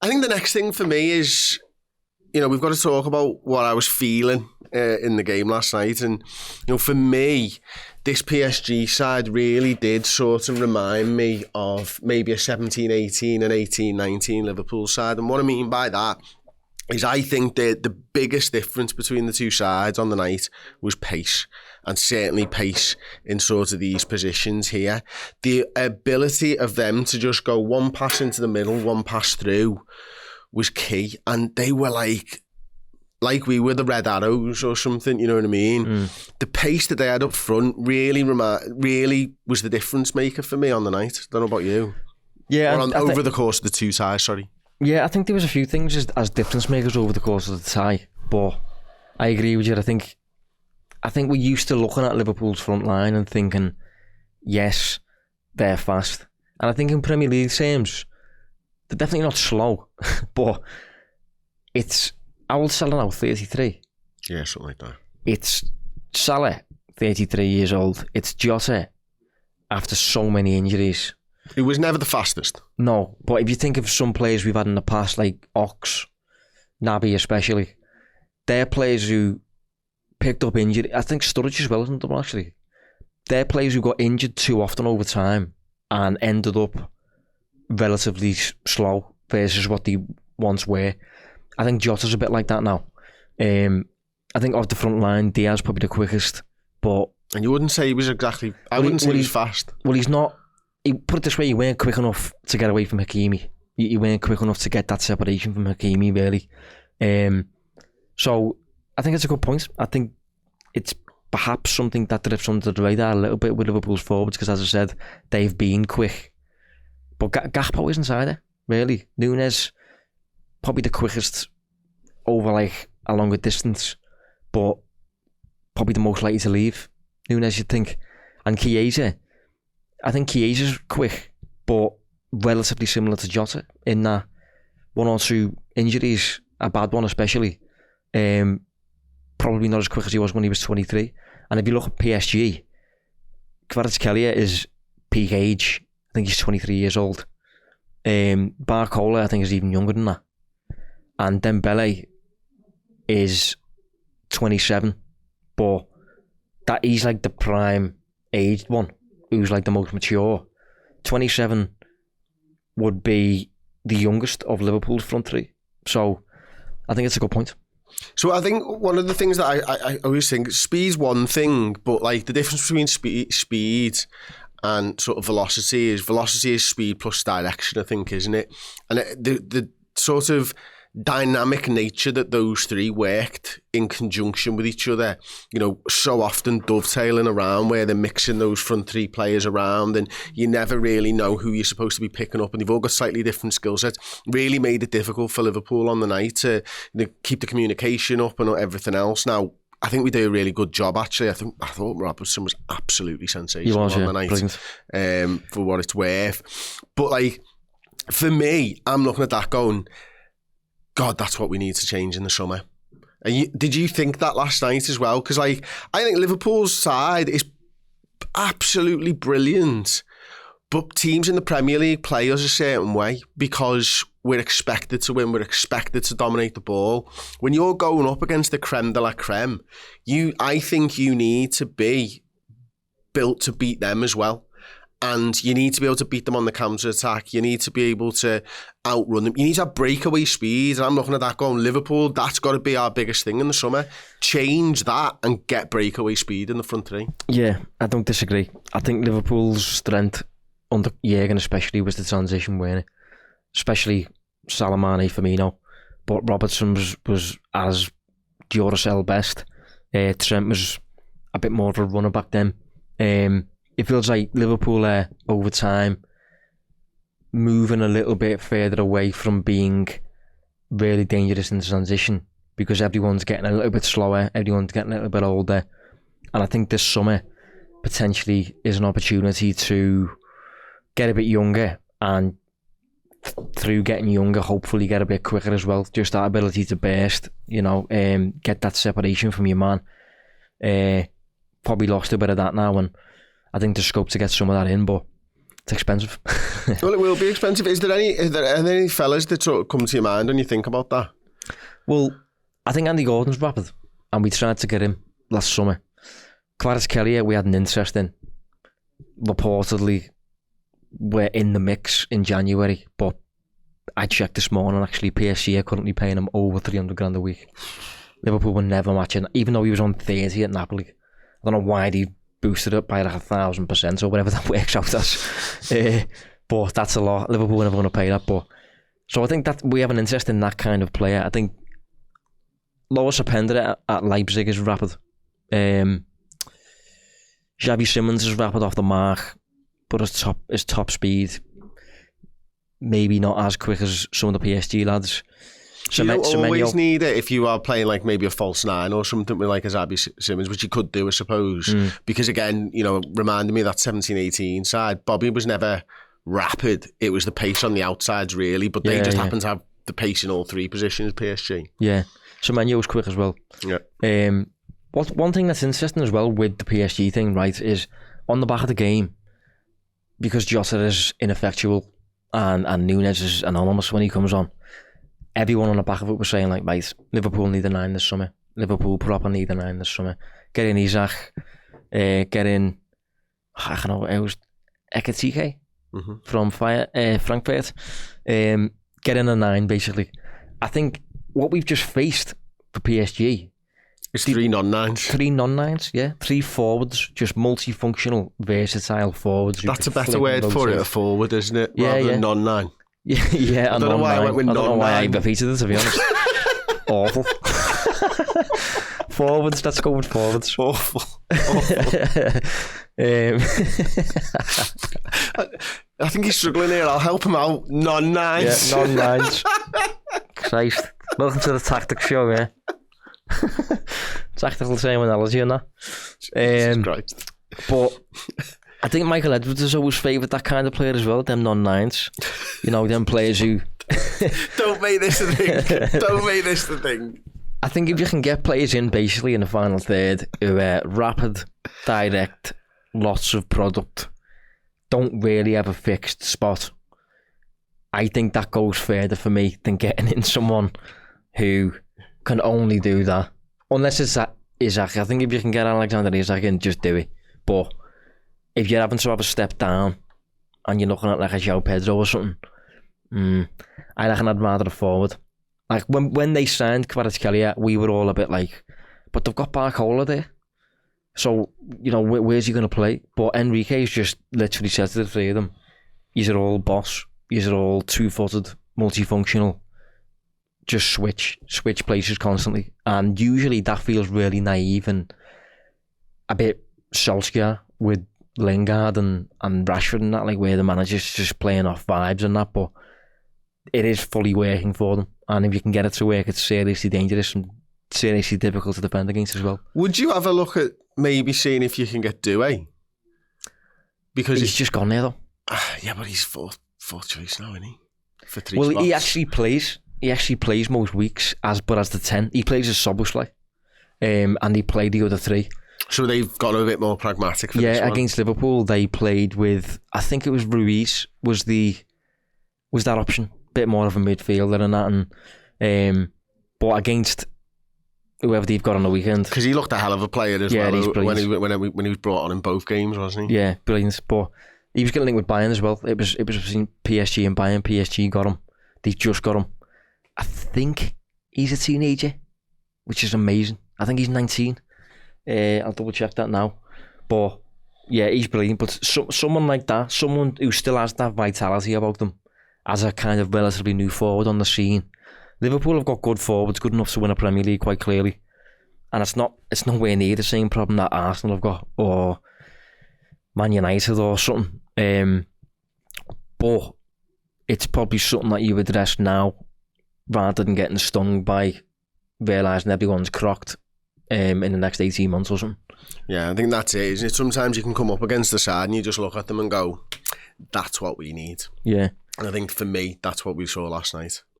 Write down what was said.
I think the next thing for me is, we've got to talk about what I was feeling in the game last night. And, for me, this PSG side really did sort of remind me of maybe a 17-18 and 18-19 Liverpool side. And what I mean by that is I think that the biggest difference between the two sides on the night was pace, and certainly pace in sort of these positions here. The ability of them to just go one pass into the middle, one pass through was key. And they were like we were the Red Arrows or something, you know what I mean? The pace that they had up front really was the difference maker for me on the night. Don't know about you. Yeah. Over the course of the two sides, sorry. Yeah, I think there was a few things as difference makers over the course of the tie, but I agree with you. I think we're used to looking at Liverpool's front line and thinking, yes, they're fast. And I think in Premier League terms, they're definitely not slow, but it's old Salah now, 33. Yeah, something like that. It's Salah, 33 years old. It's Jota, after so many injuries. He was never the fastest. No, but if you think of some players we've had in the past, like Ox, Naby especially, they're players who picked up injury. I think Sturridge as well, isn't it, actually? They're players who got injured too often over time and ended up relatively slow versus what they once were. I think Jota's a bit like that now. I think off the front line, Diaz probably the quickest, but... And you wouldn't say he was exactly... I wouldn't say he was fast. Well, he's not... Put it this way, you weren't quick enough to get away from Hakimi. You weren't quick enough to get that separation from Hakimi, really. So, I think it's a good point. I think it's perhaps something that drifts under the radar a little bit with Liverpool's forwards, because as I said, they've been quick. But Gakpo isn't either, really. Nunes, probably the quickest over like a longer distance, but probably the most likely to leave. Nunes, you'd think. And Chiesa, I think Chiesa's quick, but relatively similar to Jota in that one or two injuries, a bad one especially, probably not as quick as he was when he was 23. And if you look at PSG, Kvaratskhelia is peak age. I think he's 23 years old. Barcola, I think, is even younger than that. And Dembele is 27, but that he's like the prime aged one, who's like the most mature. 27 would be the youngest of Liverpool's front three. So I think it's a good point. So I think one of the things that I always think, speed's one thing, but like the difference between speed and sort of velocity is speed plus direction, I think, isn't it? And the sort of dynamic nature that those three worked in conjunction with each other, so often dovetailing around where they're mixing those front three players around and you never really know who you're supposed to be picking up, and they've all got slightly different skill sets, really made it difficult for Liverpool on the night to keep the communication up and everything else. Now, I think we did a really good job, actually. I thought Robertson was absolutely sensational on the night, for what it's worth. But like, for me, I'm looking at that going, God, that's what we need to change in the summer. And did you think that last night as well? Because I think Liverpool's side is absolutely brilliant, but teams in the Premier League play us a certain way because we're expected to win, we're expected to dominate the ball. When you're going up against the creme de la creme, I think you need to be built to beat them as well. And you need to be able to beat them on the counter-attack. You need to be able to outrun them. You need to have breakaway speed. And I'm looking at that going, Liverpool, that's got to be our biggest thing in the summer. Change that and get breakaway speed in the front three. Yeah, I don't disagree. I think Liverpool's strength under Jurgen especially was the transition, weren't it? Especially Salah, Mane, Firmino. But Robertson was as Duracell best. Trent was a bit more of a runner back then. It feels like Liverpool are, over time, moving a little bit further away from being really dangerous in the transition because everyone's getting a little bit slower, everyone's getting a little bit older. And I think this summer potentially is an opportunity to get a bit younger and through getting younger, hopefully get a bit quicker as well. Just that ability to burst, get that separation from your man. Probably lost a bit of that now, and I think there's scope to get some of that in, but It's expensive. Well, it will be expensive. Are there any fellas that sort of come to your mind when you think about that? Well, I think Andy Gordon's rapid, and we tried to get him last summer. Kvaratskhelia, we had an interest in. Reportedly, we're in the mix in January, but I checked this morning, actually, PSG are currently paying him over 300 grand a week. Liverpool were never matching, even though he was on 30 at Napoli. I don't know why they boosted it by like 1,000% or whatever that works out as. But that's a lot. Liverpool were never going to pay that. So I think that we have an interest in that kind of player. I think Lois Openda at Leipzig is rapid. Xavi Simons is rapid off the mark, but his top speed, maybe not as quick as some of the PSG lads. You don't always need it if you are playing like maybe a false nine or something with like a Xavi Simons, which you could do, I suppose. Because again, reminding me of that 17-18 side, Bobby was never rapid. It was the pace on the outsides, really, but they just happen to have the pace in all three positions, PSG. Yeah. Semenyo's quick as well. Yeah. One thing that's interesting as well with the PSG thing, right, is on the back of the game, because Jota is ineffectual and Núñez is anonymous when he comes on, everyone on the back of it was saying like, mate, Liverpool need a 9 this summer. Liverpool proper need a 9 this summer. Get in Isaac, get in, I don't know, it was Ekitike from Frankfurt. Get in a 9 basically. I think what we've just faced for PSG, it's 3 non-9s. 3 non-9s, yeah. 3 forwards, just multifunctional, versatile forwards. That's a better word for it, a forward, isn't it? Rather than non-9. Yeah, I don't know why I went with non-9. I don't know why I repeated it, to be honest. Awful. Forwards, let's go with forwards. Awful. I think he's struggling here. I'll help him out. Non-9s. Yeah, non-9s. Christ. Welcome to the tactics show, yeah. Tactical terminology and that. Jesus Christ. But I think Michael Edwards has always favoured that kind of player as well, them non-9s. Them players who... Don't make this a thing. Don't make this the thing. I think if you can get players in basically in the final third who are rapid, direct, lots of product, don't really have a fixed spot, I think that goes further for me than getting in someone who can only do that. Unless it's Isaac. I think if you can get Alexander Isaac in, just do it. But if you're having to have a step down and you're looking at like a João Pedro or something, I reckon I'd rather a forward. Like when they signed Kvaratskhelia, we were all a bit like, but they've got Barcola there. So, where's he going to play? But Enrique's just literally said to the three of them, these are all boss, these are all two-footed, multifunctional. Just switch places constantly. And usually that feels really naive and a bit Solskjaer with Lingard and Rashford and that, like where the manager's just playing off vibes and that, but it is fully working for them. And if you can get it to work, it's seriously dangerous and seriously difficult to defend against as well. Would you have a look at maybe seeing if you can get Doué? Because he's just gone there though. Yeah, but he's fourth choice now, isn't he? For 3 spots. Well, he actually plays most weeks as the 10. He plays as Szoboszlai, and he played the other 3. So they've got a bit more pragmatic for this one. Against Liverpool, they played with, I think it was Ruiz was that option, bit more of a midfielder than that, and but against whoever they've got on the weekend, because he looked a hell of a player as well when he was brought on in both games, wasn't he? Yeah, brilliant. But he was getting linked with Bayern as well. It was between PSG and Bayern. PSG got him. They just got him. I think he's a teenager, which is amazing. I think he's 19. I'll double check that now. But yeah, he's brilliant. But someone like that, someone who still has that vitality about them, as a kind of relatively new forward on the scene. Liverpool have got good forwards, good enough to win a Premier League quite clearly. And it's nowhere near the same problem that Arsenal have got, or Man United or something. But it's probably something that you address now, rather than getting stung by realising everyone's crocked in the next 18 months or something. Yeah, I think that's it, isn't it? Sometimes you can come up against the side and you just look at them and go, that's what we need. Yeah. And I think for me, that's what we saw last night.